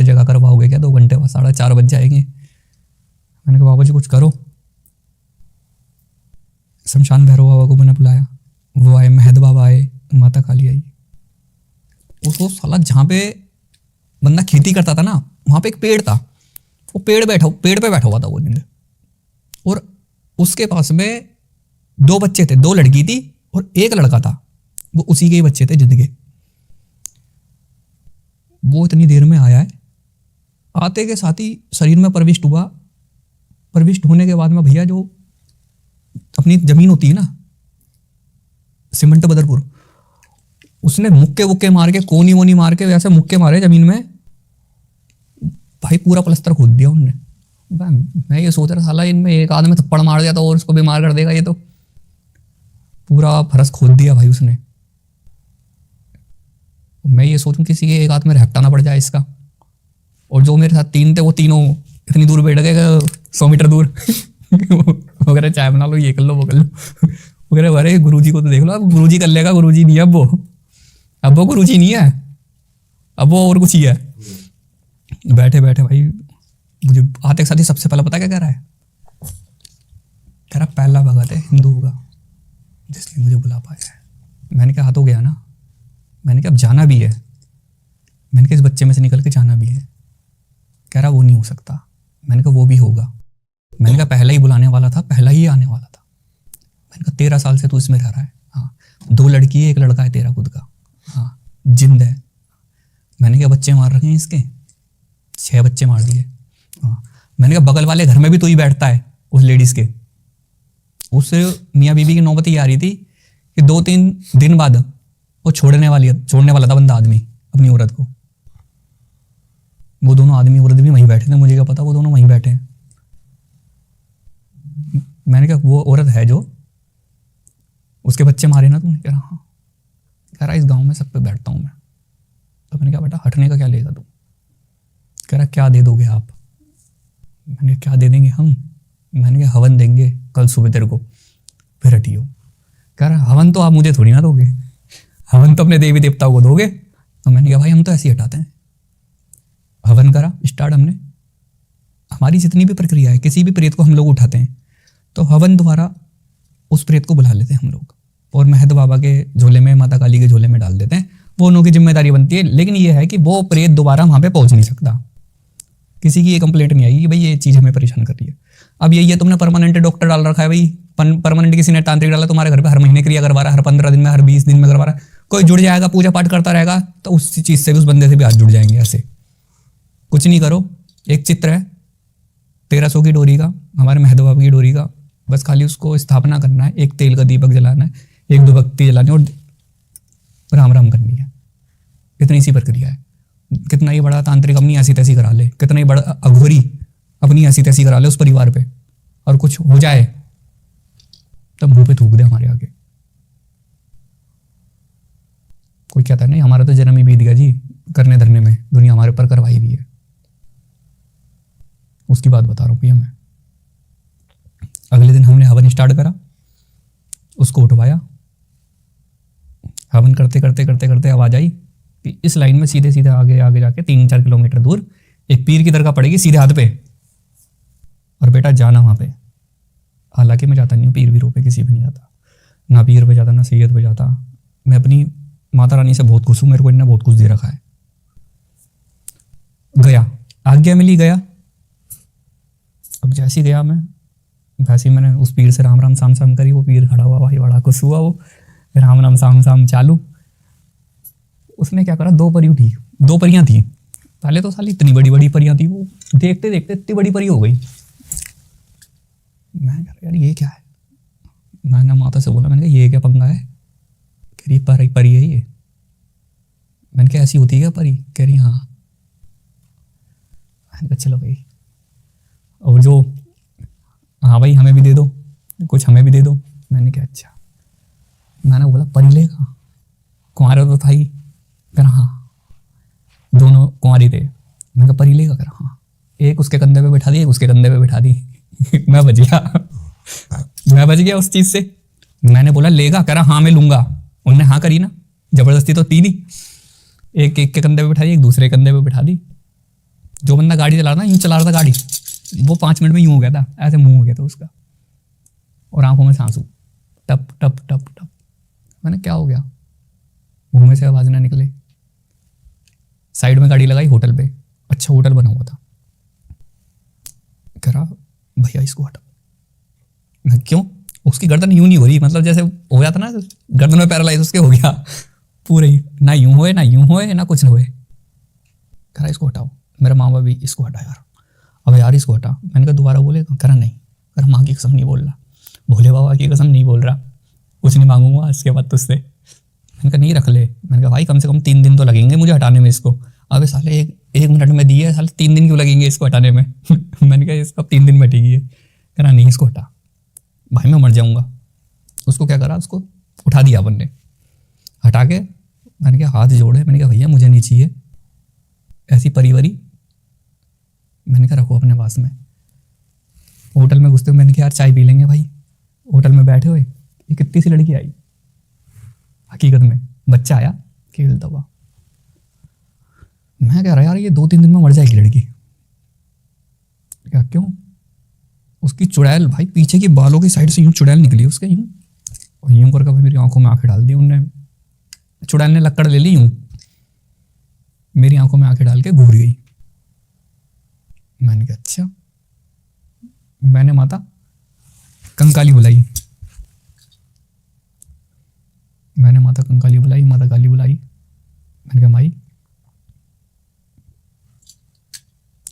हर जगह करवाओगे क्या? 2 घंटे बाद 4:30 बज जाएंगे। मैंने कहा बाबा जी कुछ करो। शमशान भैरव बाबा को मैंने बुलाया, वो आए, महद बाबा आए, माता काली आई। उसको साला जहाँ पे बंदा खेती करता था ना, वहाँ पे एक पेड़ था, वो पेड़ पे बैठा हुआ था वो जिंदा, और उसके पास में 2 बच्चे थे, 2 लड़की थी और 1 लड़का था, वो उसी के ही बच्चे थे जिंदगी। वो इतनी देर में आया है, आते के साथ ही शरीर में प्रविष्ट हुआ। प्रविष्ट होने के बाद में भैया जो अपनी जमीन होती है ना, सीमेंट बदरपुर, उसने मुक्के वुक्के मार के, कोनी वोनी मार के वैसे मुक्के मारे जमीन में भाई, पूरा प्लस्तर खोद दिया उनने। मैं ये सोच रहा साला इनमें एक आदमी थप्पड़ मार दिया तो और उसको बीमार कर देगा, ये तो पूरा फरस खोद दिया भाई उसने। मैं ये सोचूं किसी के एक हाथ में रहपटा ना पड़ जाए इसका। और जो मेरे साथ 3 थे वो तीनों इतनी दूर बैठ गए, 100 मीटर दूर। वो कह रहे चाय बना लो, ये कर लो, वो कर लो। वो कह रहे अरे गुरुजी को तो देख लो, अब गुरुजी कर लेगा, गुरुजी नहीं है अब वो गुरुजी नहीं है, अब वो और कुछ ही है। बैठे बैठे भाई मुझे आते के साथ ही सबसे पहले पता क्या कह रहा है? कह रहा पहला भगत है हिंदू का जिसने मुझे बुला पाया है। मैंने कहा तो गया ना, मैंने कहा अब जाना भी है, मैंने कहा इस बच्चे में से निकल के जाना भी है। कह रहा वो नहीं हो सकता। मैंने कहा वो भी होगा। मैंने कहा पहला ही बुलाने वाला था, पहला ही आने वाला था। मैंने कहा 13 साल से तू इसमें रह रहा है, हाँ 2 लड़की है, 1 लड़का है तेरा खुद का, हाँ जिंद है। मैंने कहा बच्चे मार रखे हैं इसके, 6 बच्चे मार दिए, हाँ। मैंने कहा बगल वाले घर में भी तो ही बैठता है उस लेडीज के। उस मियाँ बीबी की नौबत ये आ रही थी कि 2-3 दिन बाद वो छोड़ने वाला था बंदा, आदमी अपनी औरत को। वो दोनों आदमी औरत भी वहीं बैठे थे, मुझे क्या पता वो दोनों वहीं बैठे हैं। मैंने कहा वो औरत है जो उसके बच्चे मारे ना तूने? कह रहा हाँ। कह रहा इस गांव में सब पे बैठता हूँ मैं। तो मैंने कहा बेटा हटने का क्या लेगा तू? कह रहा क्या दे दोगे आप? मैंने कहा क्या दे देंगे हम? मैंने कहा हवन देंगे कल सुबह तेरे को, फिर हटियो। कह रहा हवन तो आप मुझे थोड़ी ना दोगे, हवन तो अपने देवी देवताओं को दोगे। तो मैंने कहा भाई हम तो ऐसे ही हटाते हैं। हवन करा स्टार्ट हमने। हमारी जितनी भी प्रक्रिया है, किसी भी प्रेत को हम लोग उठाते हैं तो हवन द्वारा उस प्रेत को बुला लेते हैं हम लोग, और महद बाबा के झोले में, माता काली के झोले में डाल देते हैं। वो उनकी जिम्मेदारी बनती है। लेकिन ये है कि वो प्रेत दोबारा वहाँ पे पहुँच नहीं सकता। किसी की ये कंप्लेंट नहीं आएगी कि भाई ये चीज़ हमें परेशान कर रही है। अब यही है, तुमने परमानेंट डॉक्टर डाल रखा है भाई, परमानेंट किसी ने तांत्रिक डाला तुम्हारे घर पे, हर महीने क्रिया करवा रहा है, हर 15 दिन में, हर 20 दिन में करवा रहा है। कोई जुड़ जाएगा, पूजा पाठ करता रहेगा तो उस चीज़ से भी, उस बंदे से भी हाथ जुड़ जाएंगे। ऐसे कुछ नहीं करो। एक चित्र है 1300 की डोरी का, हमारे महद बाबा की डोरी का, बस खाली उसको स्थापना करना है, एक तेल का दीपक जलाना है, 1-2 भक्ति जलानी और राम राम करनी है। इतनी सी प्रक्रिया है। कितना ही बड़ा तांत्रिक अपनी ऐसी तैसी करा ले, कितना ही बड़ा अघोरी अपनी ऐसी तैसी करा ले उस परिवार पे, और कुछ हो जाए तो मुंह पे थूक दे हमारे आगे। कोई कहता है नहीं हमारा तो जन्म ही बीत गया जी करने धरने में, दुनिया हमारे ऊपर करवाई भी है। उसकी बात बता रहा हूँ भैया मैं। अगले दिन हमने हवन स्टार्ट करा, उसको उठवाया। हवन करते करते करते करते आवाज आई कि इस लाइन में सीधे सीधे आगे आगे जाके 3-4 किलोमीटर दूर एक पीर की दरगाह पड़ेगी सीधे हाथ पे, और बेटा जाना वहाँ पे। हालांकि मैं जाता नहीं हूँ पीर वीरों पे, किसी भी नहीं जाता, ना पीर पे जाता ना सैयद पे जाता। मैं अपनी माता रानी से बहुत खुश हूँ, मेरे को इन्होंने बहुत कुछ दे रखा है। गया, आज्ञा मिली, गया। अब जैसे ही गया मैं, वैसे ही मैंने उस पीर से राम राम साम साम करी। वो पीर खड़ा हुआ भाई, बड़ा खुश हुआ वो, राम राम साम साम चालू। उसने क्या करा, 2 परी उठी, 2 परियां थी। पहले तो साली इतनी बड़ी बड़ी परियां थी, वो देखते देखते इतनी बड़ी परी हो गई। मैं कह रहा यार ये क्या है? मैंने माता से बोला, मैंने कहा ये क्या पंगा है? कह रही परी है ये। मैंने कहा ऐसी होती है क्या परी? कह रही हाँ। मैंने कहा चलो भाई, और जो हाँ भाई हमें भी दे दो, कुछ हमें भी दे दो। मैंने कहा अच्छा। मैंने बोला परी लेगा? कुंवारा तो था ही। कह रहा हाँ, दोनों कुंवारी थे। मैंने कहा परी लेगा? कह रहा हाँ। एक उसके कंधे पे बैठा दी, एक उसके कंधे पे बैठा दी। मैं बच गया उस चीज से। मैंने बोला लेगा? कह रहा हाँ मैं लूंगा। उनने हाँ करी ना, जबरदस्ती तो थी नहीं। एक के कंधे पे बैठा दी, एक दूसरे कंधे पे बैठा दी। जो बंदा गाड़ी चला रहा था, यूँ चला रहा था गाड़ी, वो 5 मिनट में यूँ हो गया था, ऐसे मुंह हो गया था उसका, और आंखों में आंसू, टप टप टप टप। मैंने क्या हो गया, मुंह में से आवाज ना निकले। साइड में गाड़ी लगाई होटल पे, अच्छा होटल बना हुआ था। कह रहा भैया इसको हटा। मैं क्यों? उसकी गर्दन यूं नहीं हो रही, मतलब जैसे हो जाता ना गर्दन में पैरालाइज उसके हो गया पूरे ही, ना यूं होए ना यूं होए ना कुछ होए। कह रहा इसको हटाओ। मेरा माँ बाप भी इसको हटा यार, अब यार इसको हटा। मैंने कहा दोबारा बोले? कह रहा नहीं। कह रहा माँ की कसम नहीं बोल रहा, भोले बाबा की कसम नहीं बोल रहा, कुछ नहीं मांगूंगा इसके बाद तुझसे। मैंने कहा नहीं रख ले। मैंने कहा भाई कम से कम 3 दिन तो लगेंगे मुझे हटाने में इसको। अबे साले एक मिनट में दी है, साले 3 दिन क्यों लगेंगे इसको हटाने में? मैंने कहा इसको अब 3 दिन में हटेगी है। कह रहा नहीं इसको हटा। भाई मैं मर जाऊंगा। उसको क्या करा, उसको उठा दिया अपन ने, हटा के मैंने कहा हाथ जोड़े, मैंने कहा भैया मुझे नहीं चाहिए ऐसी परिवारी। मैंने कहा रखो अपने पास में। होटल में घुसते हुए मैंने कहा यार चाय पी लेंगे भाई। होटल में बैठे हुए ये कितनी सी लड़की आई, हकीकत में बच्चा आया खेलता हुआ। मैं कह रहा यार ये 2-3 दिन में मर जाएगी लड़की। क्या क्यों? उसकी चुड़ैल भाई पीछे की बालों की साइड से यूं चुड़ैल निकली उसके, यूं और यूं करके भाई मेरी आंखों में आंखें डाल दी उनने। चुड़ैल ने लक्कड़ ले ली, यूं मेरी आंखों में आंखें डाल के घूर गई। मैंने कहा अच्छा। मैंने माता कंकाली बुलाई, मैंने माता कंकाली बुलाई, माता काली बुलाई। मैंने कहा माई,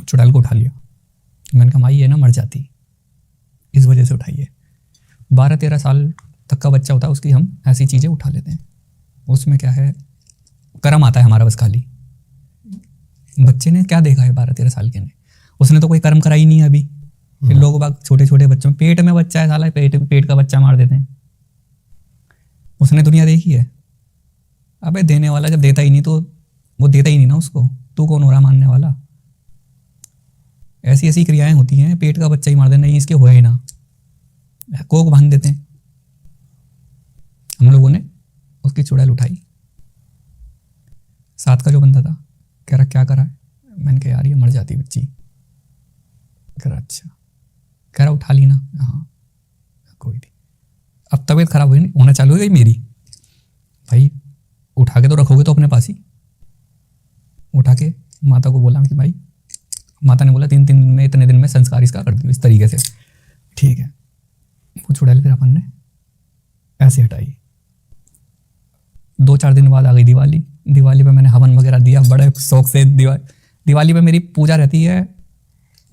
चुड़ैल को उठा लिया। मैंने कहा माई ये ना मर जाती, इस वजह से उठाइए। 12-13 साल तक का बच्चा होता है उसकी हम ऐसी चीज़ें उठा लेते हैं। उसमें क्या है, कर्म आता है हमारा बस खाली। बच्चे ने क्या देखा है 12-13 साल के ने, उसने तो कोई कर्म करा ही नहीं है अभी। फिर लोग बाग छोटे छोटे बच्चों, पेट में बच्चा है साला, पेट का बच्चा मार देते हैं। उसने दुनिया देखी है? अबे देने वाला जब देता ही नहीं तो वो देता ही नहीं ना उसको, तू कौन हो रहा मानने वाला? ऐसी ऐसी क्रियाएं होती हैं, पेट का बच्चा ही मार देना, नहीं इसके होए ही ना, कोक बांध देते हैं। हम लोगों ने उसकी चुड़ैल उठाई। साथ का जो बंदा था कह रहा क्या करा है? मैंने कहा यार ये मर जाती बच्ची। कह रहा अच्छा। कह रहा उठा ली ना? हाँ कोई नहीं। अब तबीयत खराब हुई होना चालू हो गई मेरी। भाई उठा के तो रखोगे तो अपने पास ही। उठा के माता को बोला कि भाई, माता ने बोला 3 दिन में, इतने दिन में संस्कार इसका कर दियो इस तरीके से। ठीक है। वो चुड़ैल फिर अपन ने ऐसे हटाई। 2-4 दिन बाद आ गई दिवाली। दिवाली पे मैंने हवन वगैरह दिया बड़े शौक से। दिवाली पे मेरी पूजा रहती है,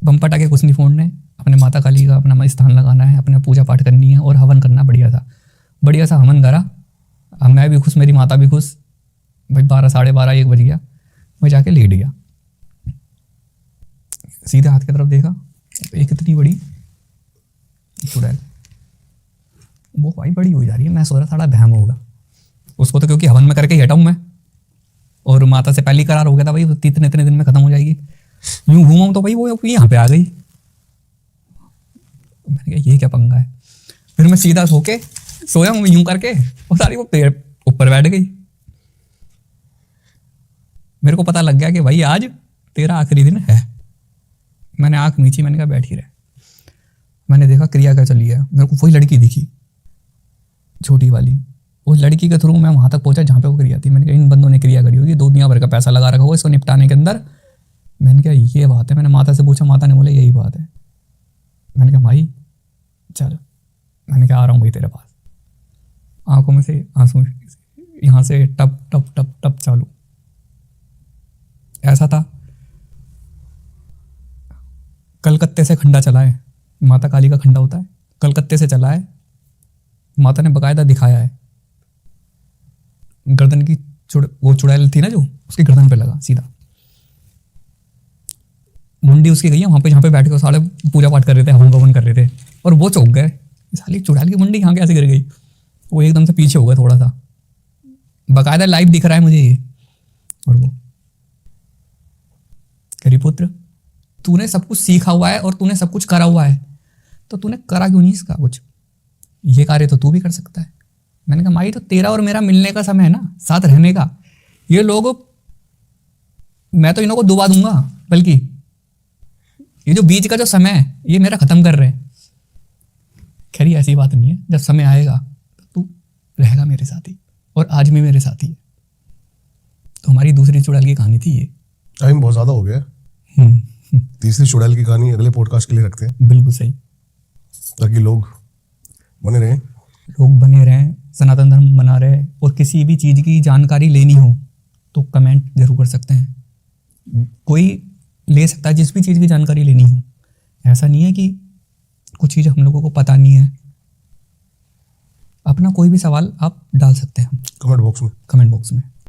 बम पटाखे कुछ नहीं फोड़ने, अपने माता काली का अपना स्थान लगाना है, अपने पूजा पाठ करनी है और हवन करना। बढ़िया सा हवन करा। अब मैं भी खुश, मेरी माता भी खुश। भाई 12-12:30 1 बज गया, मैं जाके लेट गया। सीधे हाथ की तरफ देखा, एक इतनी बड़ी चुड़ैल, वो भाई बड़ी हो जा रही है। मैं सोच रहा थोड़ा बहम होगा उसको, तो क्योंकि हवन में करके ही हटाऊं मैं, और माता से पहले करार हो गया था भाई इतने दिन में खत्म हो जाएगी। यूं घूमा तो भाई वो यहाँ पे आ गई। मैंने कहा ये क्या पंगा है। फिर मैं सीधा सो के सोया हूँ यूं करके, और सारी वो पेड़ ऊपर बैठ गई। मेरे को पता लग गया कि भाई आज तेरा आखिरी दिन है। मैंने आंख मीची, मैंने कहा बैठ ही रहे। मैंने देखा क्रिया क्या चली है। मेरे को वही लड़की दिखी छोटी वाली, उस लड़की के थ्रू मैं वहां तक पहुंचा जहां पे वो क्रिया थी। मैंने कहा इन बंदों ने क्रिया करी होगी, दुनिया भर का पैसा लगा रखा होगा इसको निपटाने के अंदर। मैंने कहा ये बात है। मैंने माता से पूछा, माता ने बोला यही बात है। मैंने कहा माई चल। मैंने कहा आ रहा हूँ भाई तेरे पास। आंखों में से आंसू यहाँ से टप टप टप टप चालू। ऐसा था कलकत्ते से खंडा चला है, माता काली का खंडा होता है, कलकत्ते से चला है। माता ने बकायदा दिखाया है। गर्दन की वो चुड़ैल थी ना जो, उसकी गर्दन पे लगा सीधा। मुंडी उसकी गई है वहां पे जहाँ पे बैठ के सारे पूजा पाठ कर रहे थे, हवन भवन कर रहे थे, और वो चौंक गए। साली चुड़ैल की मुंडी यहाँ कैसे गिर गई? वो एकदम से पीछे हो गया थोड़ा सा। बकायदा लाइव दिख रहा है मुझे ये। और वो करी पुत्र, तूने सब कुछ सीखा हुआ है और तूने सब कुछ करा हुआ है, तो तूने करा क्यों नहीं इसका कुछ? ये कार्य तो तू भी कर सकता है। मैंने कहा माई तो तेरा और मेरा मिलने का समय है ना, साथ रहने का। ये लोग, मैं तो इन्हों को डुबा दूंगा, बल्कि ये जो बीच का जो समय है ये मेरा खत्म कर रहे हैं। खैर ये ऐसी बात नहीं है, जब समय आएगा तो तू रहेगा मेरे साथ ही, और आज भी मेरे साथ ही है। तो हमारी दूसरी चुड़ैल की कहानी थी ये। टाइम बहुत ज्यादा हो गया। तीसरी चुड़ैल की कहानी अगले पॉडकास्ट के लिए रखते हैं। बिल्कुल सही, ताकि लोग बने रहें, सनातन धर्म बना रहे, और किसी भी चीज़ की जानकारी लेनी हो तो कमेंट जरूर कर सकते हैं। कोई ले सकता है जिस भी चीज़ की जानकारी लेनी हो, ऐसा नहीं है कि कुछ चीज़ हम लोगों को पता नहीं है। अपना कोई भी सवाल आप डाल सकते हैं कमेंट बॉक्स में।